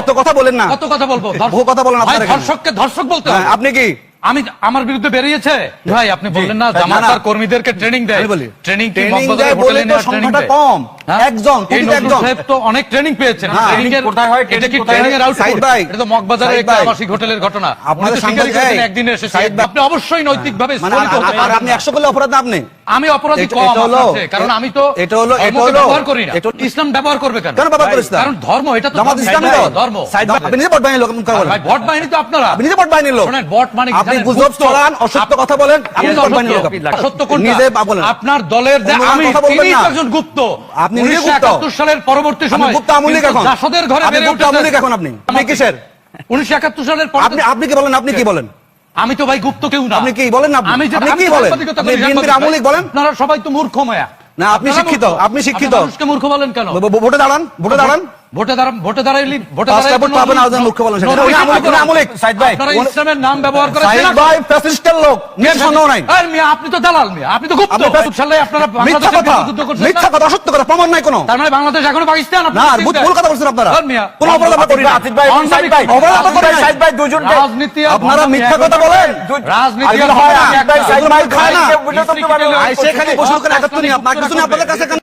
এত কথা বলেন না। কত কথা বলবো? বহু কথা বলেন আপনারা। ধর্ষককে ধর্ষক বলতে হবে। আপনি কি আমি আমার বিরুদ্ধে বেরিয়েছে ভাই? আপনি বললেন না জামাত তার কর্মীদেরকে ট্রেনিং দেয়। ট্রেনিং কি মগবাজারে হোটেলে নেওয়া ট্রেনিং দেয়? কম একজন সাহেব তো অনেক ট্রেনিং পেয়েছেন। ট্রেনিং এর কোথায় হয়? এটা কি ট্রেনিং এর আউটপুট? এটা তো মগবাজারের একটা আবাসিক হোটেলের ঘটনা। আপনাদের সাংবাদিক একদিনে এসেছে। আপনি অবশ্যই নৈতিকভাবে আপনি 100 করলে অপরাধ না। আপনি আমি অপরাধী কম আপনার, কারণ আমি তো এটা হলো ব্যবহার করি না। ইসলাম ব্যবহার করবে কেন? কেন ব্যবহার করিস? কারণ ধর্ম, এটা তো জামাত ইসলামী ধর্ম। আপনি নিজে বট বাহিনীর লোক বলেন। ভাই বট বাহিনী তো আপনারা। আপনি নিজে বট বাহিনীর লোক। শুনেন, বট মানে আপনি গুজব ছড়ান, অসত্য কথা বলেন। আপনি বট বাহিনীর লোক। অসত্য কোনটা? নিজে বলেন। আপনার দলের যে আমি তিনি একজন গুপ্ত। আপনি নিজে গুপ্ত। 1971 সালের পরবর্তী সময় গুপ্ত আমলিক এখন। জাসদের ঘরে বেড়ে গুপ্ত আমলিক এখন আপনি। আপনি কিসের? 1971 সালের পর আপনি কি বলেন? আপনি কি বলেন? আমি তো ভাই গুপ্ত কেউ না। আপনি কি বলেন? আপনি কি বলেন? আপনি বিএনপির আমলিক বলেন? আপনারা সবাই তো মূর্খ মায়া। না, আপনি শিক্ষিত। আপনি শিক্ষিত। মানুষকে মূর্খ বলেন কেন? ভোটে দাঁড়ান, ভোটে দাঁড়ান। ভোটে দাঁড়াইলি পাবেন আওয়াজ মুখ্য বলেন। আমলিক সাইদ ভাই, আপনারা ইসলামের নাম ব্যবহার করে সাইদ ভাই ফ্যাসিস্টের লোক, নিয়ে সন্দেহ নাই। আর মিয়া আপনি তো দালাল মিয়া, আপনি তো গুপ্ত। সালে আপনারা মিথ্যা কথা, মিথ্যা কথা, অসত্য কথা, প্রমাণ নাই কোনো। তার মানে বাংলাদেশ এখনো পাকিস্তান? না, ভুল কথা বলছেন আপনারা। কোন অপরাধ আমরা করি না। আসিফ ভাই, সাইদ ভাই, অপরাধ আমরা করি না। সাইদ ভাই দুজন রাজনীতি আপনারা মিথ্যা কথা বলেন। রাজনীতি হয় না, সাইদ ভাই খায় না। খায় না। সেখানে বসে ওখানে একাত্তর নিয়ে আপনার কিছু নেই আপনাদের কাছে।